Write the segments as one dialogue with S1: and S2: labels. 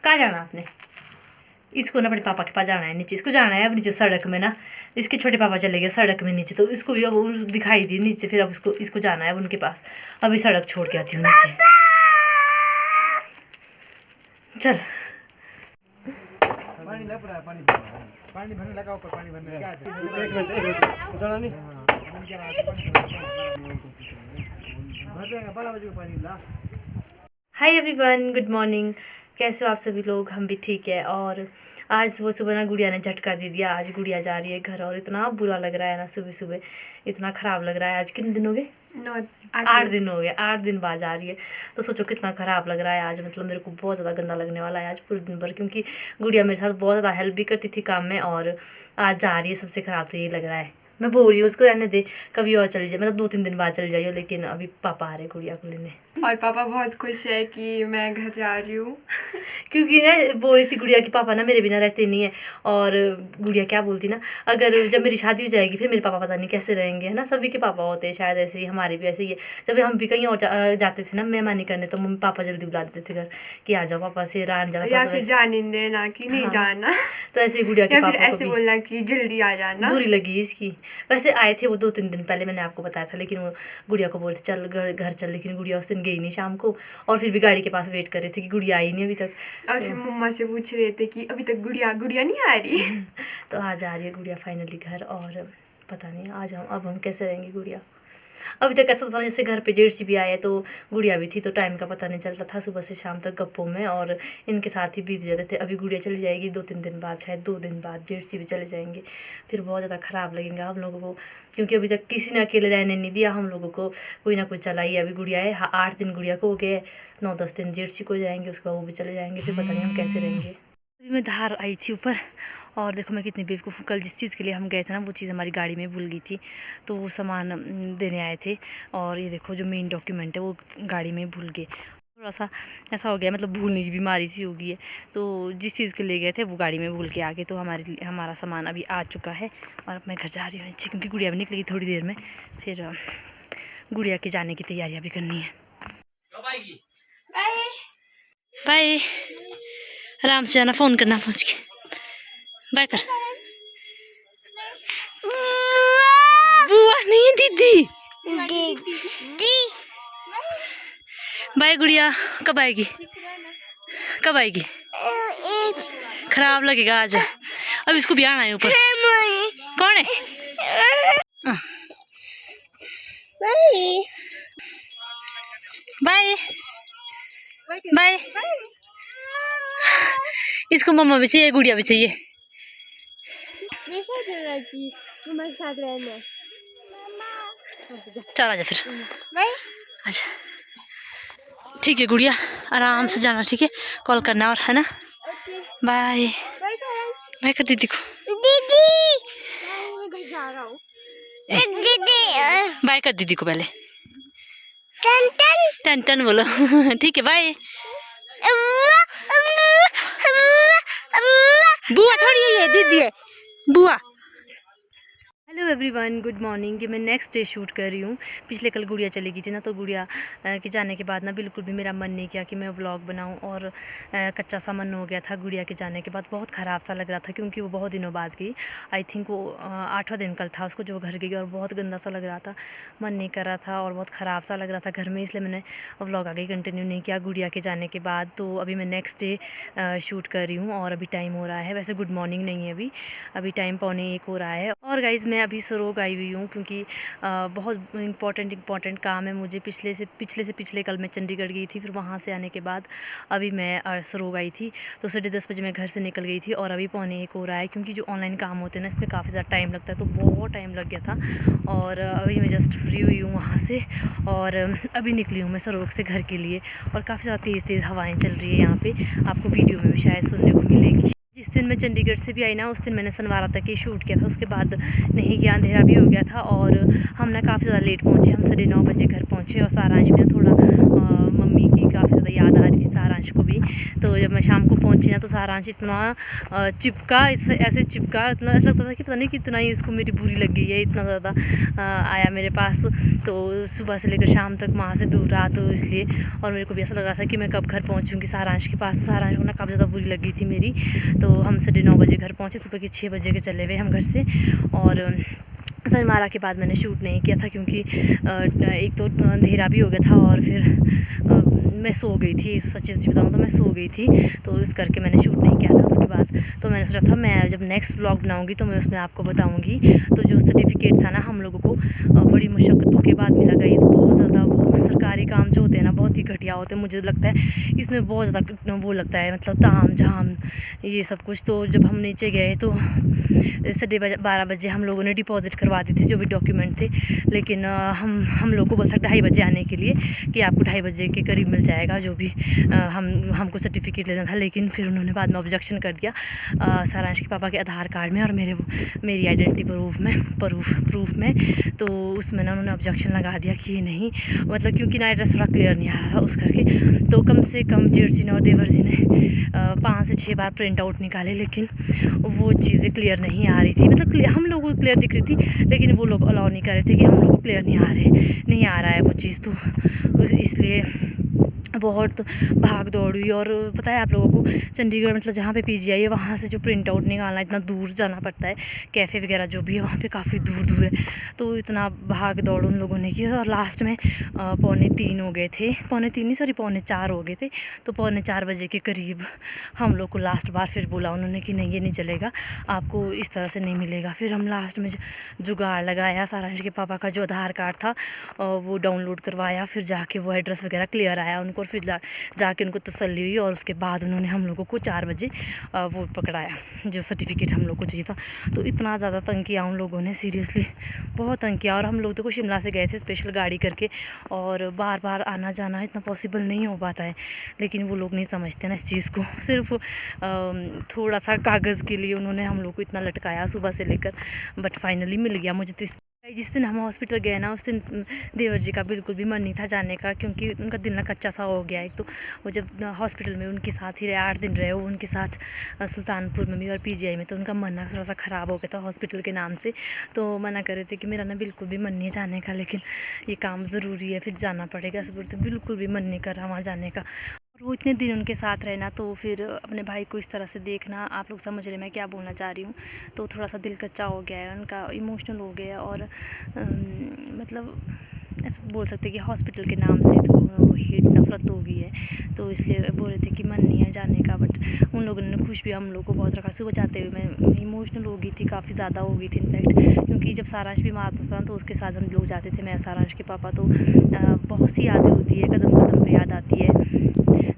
S1: कहाँ जाना आपने? इसको ना अपने पापा के पास जाना है, नीचे इसको जाना है अब नीचे सड़क में ना। इसके छोटे पापा चले गए सड़क में नीचे, तो इसको भी अब दिखाई दी नीचे, फिर अब इसको जाना है उनके पास। अभी सड़क छोड़ के आती हूँ नीचे। चल
S2: पानी लग रहा है, पानी भरने लगा ऊपर, पानी भरने क्या है नहीं भर जाएगा 12 बजे को पानी ला।
S1: Hi everyone, good morning. कैसे हो आप सभी लोग? हम भी ठीक है। और आज सुबह सुबह ना गुड़िया ने झटका दे दिया। आज गुड़िया जा रही है घर और इतना बुरा लग रहा है ना, सुबह सुबह इतना ख़राब लग रहा है। आज कितने दिन हो गए? 8 दिन हो गए। 8 दिन बाद जा रही है, तो सोचो कितना ख़राब लग रहा है आज। मतलब मेरे को बहुत ज़्यादा गंदा लगने वाला है आज पूरे दिन भर, क्योंकि गुड़िया मेरे साथ बहुत ज़्यादा हेल्प भी करती थी काम में, और आज जा रही है। सबसे ख़राब तो ये लग रहा है। मैं बोल रही हूँ उसको रहने दे, कभी और चली जाए, मतलब 2-3 दिन बाद चली जाइए, लेकिन अभी पापा आ रहे गुड़िया को लेने।
S3: और पापा बहुत खुश है कि मैं घर जा रही हूँ
S1: क्योंकि ना बोल रही थी गुड़िया कि पापा ना मेरे बिना रहते नहीं है। और गुड़िया क्या बोलती ना, अगर जब मेरी शादी हो जाएगी फिर मेरे पापा पता नहीं कैसे रहेंगे, है ना। सभी के पापा होते हैं शायद ऐसे ही, हमारे भी ऐसे ही है। जब हम भी कहीं और जाते थे ना मेहमानी करने, तो मम्मी पापा जल्दी बुला देते थे घर कि आ जाओ पापा से रान जाना,
S3: या फिर जाने देना कि नहीं जाना।
S1: तो ऐसे गुड़िया के
S3: या फिर
S1: पापा को
S3: ऐसे
S1: भी
S3: बोलना कि जल्दी आ जाना।
S1: बुरी लगी इसकी। वैसे आए थे वो 2-3 दिन पहले, मैंने आपको बताया था, लेकिन वो गुड़िया को बोलते चल घर चल, लेकिन गुड़िया उस दिन गई नहीं शाम को। और फिर भी गाड़ी के पास वेट कर रहे थे कि गुड़िया आई नहीं अभी तक।
S3: और फिर मम्मा से पूछ रहे थे कि अभी तक गुड़िया नहीं आ रही।
S1: तो आज आ रही है गुड़िया फाइनली घर। और पता नहीं आज हम कैसे रहेंगे गुड़िया। अभी तक ऐसा था जैसे घर पे जेठ जी भी आए, तो गुड़िया भी थी, तो टाइम का पता नहीं चलता था, सुबह से शाम तक गप्पों में और इनके साथ ही बिजी रहते थे। अभी गुड़िया चली जाएगी 2-3 दिन बाद, शायद 2 दिन बाद जेठ जी भी चले जाएंगे। फिर बहुत ज़्यादा ख़राब लगेगा हम लोगों को, क्योंकि अभी तक किसी ने अकेले रहने नहीं दिया हम लोगों को, कोई ना कोई चला ही। अभी गुड़िया है, 8 दिन गुड़िया को हो गए, 9-10 दिन जेठ जी को जाएंगे, उसके बाद वो भी चले जाएंगे। फिर पता नहीं हम कैसे रहेंगे। अभी मैं धार आई थी ऊपर, और देखो मैं कितनी बेवकूफ़ हूँ। कल जिस चीज़ के लिए हम गए थे ना, वो चीज़ हमारी गाड़ी में भूल गई थी, तो वो सामान देने आए थे। और ये देखो जो मेन डॉक्यूमेंट है वो गाड़ी में भूल गए। थोड़ा सा ऐसा हो गया, मतलब भूलने की बीमारी सी हो गई है। तो जिस चीज़ के लिए गए थे वो गाड़ी में भूल के आ गए, तो हमारा सामान अभी आ चुका है। और अब मैं घर जा रही हूँ नीचे, क्योंकि गुड़िया भी निकलेगी थोड़ी देर में। फिर गुड़िया के जाने की तैयारियाँ भी करनी है। बाय, आराम से जाना, फ़ोन करना पहुँच के। बाय कर। बुआ नहीं है, दीदी। बाय गुड़िया, कब आएगी? कब आएगी? खराब लगेगा आज। अब इसको भी आना है ऊपर। कौन है? Bye bye. इसको मम्मा भी चाहिए, गुड़िया भी चाहिए। चल आजा फिर, आजा। ठीक है गुड़िया, आराम से जाना, ठीक है? कॉल करना और, है ना? बाय बाय कर दीदी को। बाय कर दीदी को पहले। टन टन बोलो। ठीक है, बाय। बुआ थोड़ी है, ये दीदी है, बुआ। Hello everyone, good morning. ये मैं नेक्स्ट डे शूट कर रही हूँ। पिछले कल गुड़िया चली गई थी ना, तो गुड़िया के जाने के बाद ना बिल्कुल भी मेरा मन नहीं किया कि मैं व्लॉग बनाऊँ, और कच्चा सा मन हो गया था गुड़िया के जाने के बाद। बहुत ख़राब सा लग रहा था, क्योंकि वो बहुत दिनों बाद गई। आई थिंक वो 8वां दिन कल था उसको जो घर गई, और बहुत गंदा सा लग रहा था, मन नहीं कर रहा था और बहुत ख़राब सा लग रहा था घर में, इसलिए मैंने व्लॉग आगे कंटिन्यू नहीं किया गुड़िया के जाने के बाद। तो अभी मैं नेक्स्ट डे शूट कर रही हूँ, और अभी टाइम हो रहा है, वैसे गुड मॉर्निंग नहीं है अभी टाइम 12:45 हो रहा है। और गाइज़ मैं अभी सरोग आई हुई हूँ, क्योंकि बहुत इम्पॉर्टेंट काम है मुझे। पिछले कल मैं चंडीगढ़ गई थी, फिर वहाँ से आने के बाद अभी मैं सरोग आई थी। तो 10:30 बजे मैं घर से निकल गई थी, और अभी 12:45 हो रहा है, क्योंकि जो ऑनलाइन काम होते हैं ना, इसमें काफ़ी ज़्यादा टाइम लगता है, तो बहुत टाइम लग गया था। और अभी मैं जस्ट फ्री हुई हूँ वहाँ से, और अभी निकली हूँ मैं सरोग से घर के लिए। और काफ़ी ज़्यादा तेज़ हवाएँ चल रही है यहाँ पर, आपको वीडियो में भी शायद सुनने को मिलेगी। जिस दिन मैं चंडीगढ़ से भी आई ना, उस दिन मैंने सनवारा तक ही शूट किया था, उसके बाद नहीं किया, अंधेरा भी हो गया था। और हम ना काफ़ी ज़्यादा लेट पहुँचे, हम 9:30 बजे घर पहुँचे। और सारांश में थोड़ा मम्मी की काफ़ी ज़्यादा याद आ रही थी, सारांश सारांश को भी। तो जब मैं शाम को पहुंची ना तो सारांश इतना चिपका, ऐसे चिपका, इतना ऐसा लगता था कि पता नहीं कितना ही इसको मेरी बुरी लग गई है, इतना ज़्यादा आया मेरे पास। तो सुबह से लेकर शाम तक वहाँ से दूर रहा, तो इसलिए, और मेरे को भी ऐसा लग रहा था कि मैं कब घर पहुँचूँगी सारांश के पास। सारांश को ना काफ़ी ज़्यादा बुरी लगी थी मेरी। तो हम 9:30 बजे घर पहुँचे, सुबह के 6 बजे के चले हुए हम घर से। और सर मारा के बाद मैंने शूट नहीं किया था क्योंकि एक तो अंधेरा भी हो गया था, और फिर मैं सो गई थी, सच्ची बताऊँ तो मैं सो गई थी, तो इस करके मैंने शूट नहीं किया था उसके बाद। तो मैंने सोचा था मैं जब नेक्स्ट व्लॉग बनाऊंगी तो मैं उसमें आपको बताऊंगी। तो जो सर्टिफिकेट था ना हम लोगों को बड़ी मुश्किलों के बाद मिला गई। बहुत ज़्यादा वो सरकारी काम जो होते हैं ना बहुत ही घटिया होते हैं, मुझे लगता है इसमें बहुत ज़्यादा वो लगता है, मतलब ताम झाम ये सब कुछ। तो जब हम नीचे गए तो 12:30 बजे हम लोगों ने डिपॉजिट करवा दी थी जो भी डॉक्यूमेंट थे, लेकिन हम लोग को बोल सकते 2:30 बजे आने के लिए कि आपको 2:30 बजे के करीब मिल जाएगा जो भी हमको सर्टिफिकेट लेना था। लेकिन फिर उन्होंने बाद में ऑब्जेक्शन कर दिया सारांश के पापा के आधार कार्ड में और मेरी आइडेंटिटी प्रूफ में। तो उसमें ना उन्होंने ऑब्जेक्शन लगा दिया कि ये नहीं, मतलब क्योंकि ना एड्रेस थोड़ा क्लियर नहीं आ रहा था उस करके। तो कम से कम जेठ जी ने और देवर जी ने 5 से 6 बार प्रिंट आउट निकाले, लेकिन वो चीज़ें क्लियर नहीं आ रही थी। मतलब हम लोगों को क्लियर दिख रही थी, लेकिन वो लोग अलाउ नहीं कर रहे थे कि हम लोगों को क्लियर नहीं आ रहा है वो चीज़। तो इसलिए बहुत भाग दौड़ हुई। और पता है आप लोगों को चंडीगढ़ मतलब जहाँ पे पीजीआई है वहाँ से जो प्रिंट आउट निकालना इतना दूर जाना पड़ता है, कैफ़े वगैरह जो भी है वहाँ पे काफ़ी दूर है। तो इतना भाग दौड़ उन लोगों ने की, और लास्ट में 2:45 हो गए थे, 2:45 नहीं सॉरी 3:45 हो गए थे। तो 4:45 बजे के करीब हम लोग को लास्ट बार फिर बोला उन्होंने कि नहीं ये नहीं चलेगा, आपको इस तरह से नहीं मिलेगा। फिर हम लास्ट में जुगाड़ लगाया, सारांश के पापा का जो आधार कार्ड था वो डाउनलोड करवाया, फिर जाके वो एड्रेस वगैरह क्लियर आया उनको, और फिर जाके उनको तसल्ली हुई, और उसके बाद उन्होंने हम लोगों को 4 बजे वो पकड़ाया जो सर्टिफिकेट हम लोग को चाहिए था। तो इतना ज़्यादा तंग किया उन लोगों ने, सीरियसली बहुत तंग किया। और हम लोग तो शिमला से गए थे स्पेशल गाड़ी करके, और बार बार आना जाना इतना पॉसिबल नहीं हो पाता है, लेकिन वो लोग नहीं समझते ना इस चीज़ को। सिर्फ थोड़ा सा कागज़ के लिए उन्होंने हम लोग को इतना लटकाया सुबह से लेकर, बट फाइनली मिल गया मुझे। तो जिस दिन हम हॉस्पिटल गए ना उस दिन देवर जी का बिल्कुल भी मन नहीं था जाने का, क्योंकि उनका दिल ना कच्चा सा हो गया। एक तो वो जब हॉस्पिटल में उनके साथ ही रहे, 8 दिन रहे वो उनके साथ सुल्तानपुर में भी और पीजीआई में, तो उनका मन ना थोड़ा सा ख़राब हो गया था हॉस्पिटल के नाम से। तो मना कर रहे थे कि मेरा ना बिल्कुल भी मन नहीं है जाने का, लेकिन ये काम ज़रूरी है फिर जाना पड़ेगा। ऐसे बोलते बिल्कुल भी मन नहीं कर रहा वहाँ जाने का। और वो इतने दिन उनके साथ रहना, तो फिर अपने भाई को इस तरह से देखना, आप लोग समझ रहे मैं क्या बोलना चाह रही हूँ। तो थोड़ा सा दिल कच्चा हो गया है उनका, इमोशनल हो गया। और मतलब ऐसा बोल सकते कि हॉस्पिटल के नाम से तो हेट नफरत हो गई है, तो इसलिए बोल रहे थे कि मन नहीं है जाने का। बट उन लोगों ने खुश भी हम लोग को बहुत रखा। सुबह जाते हुए मैं इमोशनल हो गई थी, काफ़ी ज़्यादा हो गई थी इनफैक्ट, क्योंकि जब सारांश बीमार था तो उसके साथ हम लोग जाते थे, मैं सारांश के पापा। तो बहुत सी यादें होती है, कदम कदम पे याद आती है।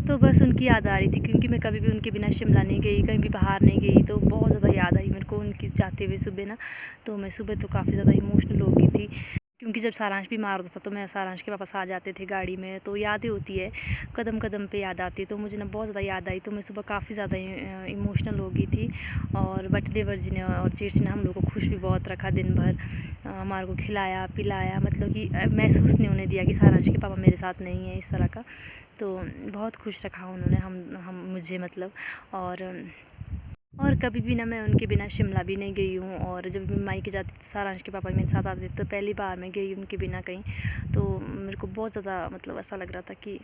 S1: तो बस उनकी याद आ रही थी, क्योंकि मैं कभी भी उनके बिना शिमला नहीं गई, कहीं भी बाहर नहीं गई, तो बहुत ज़्यादा याद आई मेरे को उनकी जाते हुए सुबह ना। तो मैं सुबह तो काफ़ी ज़्यादा इमोशनल हो गई थी, क्योंकि जब सारांश बीमार होता था तो मैं सारांश के पापा आ जाते थे गाड़ी में, तो यादें होती है, कदम कदम पे याद आती है। तो मुझे ना बहुत ज़्यादा याद आई, तो मैं सुबह काफ़ी ज़्यादा इमोशनल हो गई थी। और बट देवर जी ने और जेठ जी ने हम लोग को खुश भी बहुत रखा दिन भर, हमारे को खिलाया पिलाया, मतलब कि महसूस नहीं होने दिया कि सारांश के पापा मेरे साथ नहीं है इस तरह का। तो बहुत खुश रखा उन्होंने हम मुझे मतलब। और कभी भी ना मैं उनके बिना शिमला भी नहीं गई हूँ। और जब मैं मायके जाती थी सारांश के पापा मेरे साथ आते थे, तो पहली बार मैं गई उनके बिना कहीं। तो मेरे को बहुत ज़्यादा मतलब ऐसा लग रहा था कि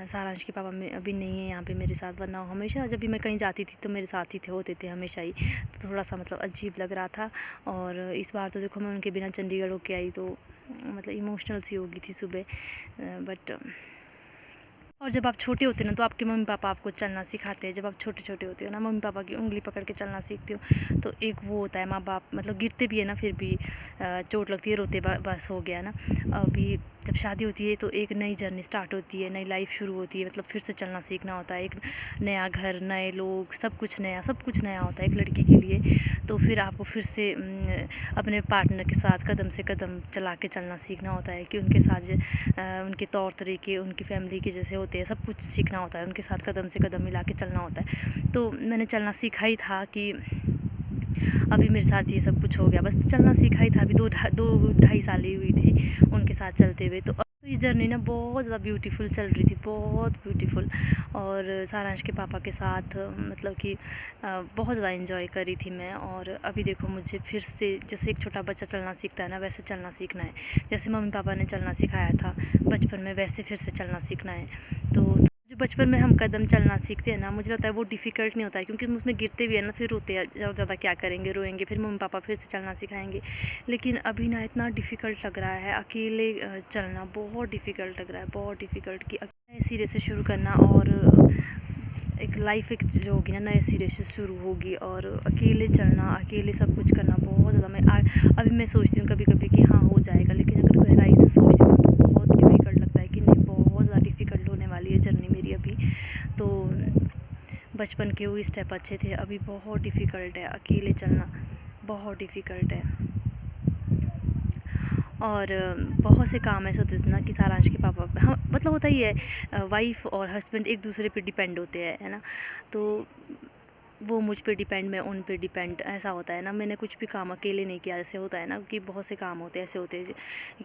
S1: सारांश के पापा में अभी नहीं है यहाँ पे मेरे साथ, वरना हमेशा जब भी मैं कहीं जाती थी तो मेरे साथ ही होते थे हमेशा ही। तो थोड़ा सा मतलब अजीब लग रहा था। और इस बार तो देखो मैं उनके बिना चंडीगढ़ होके आई, तो मतलब इमोशनल सी हो गई थी सुबह। बट और जब आप छोटे होते हैं ना तो आपके मम्मी पापा आपको चलना सिखाते हैं। जब आप छोटे छोटे होते हो ना, मम्मी पापा की उंगली पकड़ के चलना सीखते हो, तो एक वो होता है माँ बाप, मतलब गिरते भी है ना फिर भी चोट लगती है, रोते बस हो गया ना। अभी जब शादी होती है तो एक नई जर्नी स्टार्ट होती है, नई लाइफ शुरू होती है, मतलब फिर से चलना सीखना होता है। एक नया घर, नए लोग, सब कुछ नया होता है एक लड़की के लिए। तो फिर आपको फिर से अपने पार्टनर के साथ कदम से कदम चला के चलना सीखना होता है, कि उनके साथ उनके तौर तरीके, उनकी फैमिली के जैसे होते हैं, सब कुछ सीखना होता है, उनके साथ कदम से कदम मिला के चलना होता है। तो मैंने चलना सीखा ही था कि अभी मेरे साथ ये सब कुछ हो गया, बस चलना सीखा ही था। अभी 2 ढाई साल ही हुई थी उनके साथ चलते हुए। तो तो ये जर्नी ना बहुत ज़्यादा ब्यूटीफुल चल रही थी, बहुत ब्यूटीफुल। और सारांश के पापा के साथ मतलब कि बहुत ज़्यादा एंजॉय करी थी मैं। और अभी देखो मुझे फिर से जैसे एक छोटा बच्चा चलना सीखता है ना, वैसे चलना सीखना है। जैसे मम्मी पापा ने चलना सिखाया था बचपन में, वैसे फिर से चलना सीखना है। तो जो बचपन में हम कदम चलना सीखते हैं ना, मुझे लगता है वो डिफ़िकल्ट नहीं होता है, क्योंकि हम उसमें गिरते भी हैं ना, फिर रोते हैं ज़्यादा, क्या करेंगे, रोएंगे, फिर मम्मी पापा फिर से चलना सिखाएंगे। लेकिन अभी ना इतना डिफ़िकल्ट लग रहा है अकेले चलना, बहुत डिफ़िकल्ट लग रहा है, बहुत डिफ़िकल्ट कि नए सिरे से शुरू करना। और एक लाइफ एक जो होगी ना, नए सिरे से शुरू होगी। और अकेले चलना, अकेले सब कुछ करना बहुत ज़्यादा, अभी मैं सोचती हूँ कभी कभी कि हाँ हो जाएगा, लेकिन अगर गहराई से सोचती हूँ तो बहुत डिफ़िकल्ट लगता है कि नहीं, बहुत ज़्यादा डिफ़िकल्ट होने वाली है जर्नी मेरी अभी। तो बचपन के वो स्टेप अच्छे थे, अभी बहुत डिफ़िकल्ट है अकेले चलना, बहुत डिफ़िकल्ट है। और बहुत से काम ऐसे होते थे ना कि सारांश के पापा, हाँ मतलब होता ही है, वाइफ़ और हस्बैंड एक दूसरे पे डिपेंड होते हैं, है ना। तो वो मुझ पे डिपेंड, मैं उन पे डिपेंड, ऐसा होता है ना। मैंने कुछ भी काम अकेले नहीं किया, ऐसे होता है ना कि बहुत से काम होते हैं ऐसे होते हैं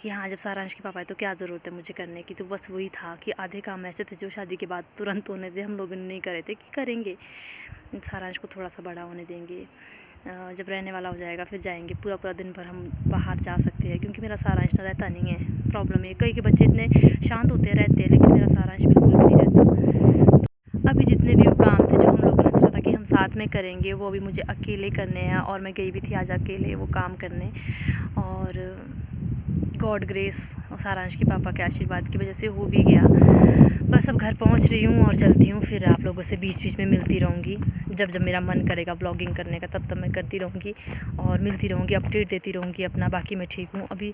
S1: कि हाँ जब सारांश के पापा है तो क्या ज़रूरत है मुझे करने की। तो बस वही था कि आधे काम ऐसे थे जो शादी के बाद तुरंत होने थे, हम लोगों ने नहीं करे थे कि करेंगे, सारांश को थोड़ा सा बड़ा होने देंगे, जब रहने वाला हो जाएगा फिर जाएंगे, पूरा पूरा दिन भर हम बाहर जा सकते हैं। क्योंकि मेरा सारांश ना रहता नहीं है, प्रॉब्लम है। कई के बच्चे इतने शांत होते रहते हैं, लेकिन मेरा सारांश बिल्कुल भी नहीं रहता। अभी जितने भी वो काम थे जो हम लोगों ने सोचा था कि हम साथ में करेंगे, वो अभी मुझे अकेले करने हैं। और मैं गई भी थी आज अकेले वो काम करने। और गॉड ग्रेस और सारांश के पापा के आशीर्वाद की वजह से हो भी गया। बस अब घर पहुंच रही हूँ और चलती हूँ, फिर आप लोगों से बीच बीच में मिलती रहूँगी। जब जब मेरा मन करेगा ब्लॉगिंग करने का तब तब मैं करती रहूँगी और मिलती रहूँगी, अपडेट देती रहूँगी अपना। बाकी मैं ठीक हूँ अभी।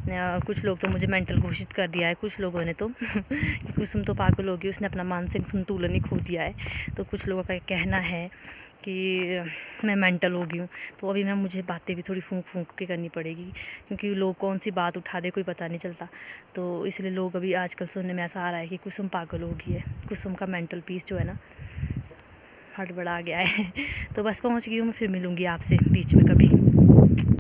S1: कुछ लोग तो मुझे मेंटल घोषित कर दिया है, कुछ लोगों ने तो कि कुसुम तो पागल होगी, उसने अपना मानसिक संतुलन ही खो दिया है। तो कुछ लोगों का कहना है कि मैं मेंटल हो गई हूँ। तो अभी मैं मुझे बातें भी थोड़ी फूंक फूंक के करनी पड़ेगी, क्योंकि लोग कौन सी बात उठा दे कोई पता नहीं चलता। तो इसलिए लोग अभी आजकल सुनने में ऐसा आ रहा है कि कुसुम पागल हो गई है, कुसुम का मेंटल पीस जो है ना हड़बड़ा गया है। तो बस पहुँच गई हूँ मैं, फिर मिलूँगी आपसे बीच में कभी।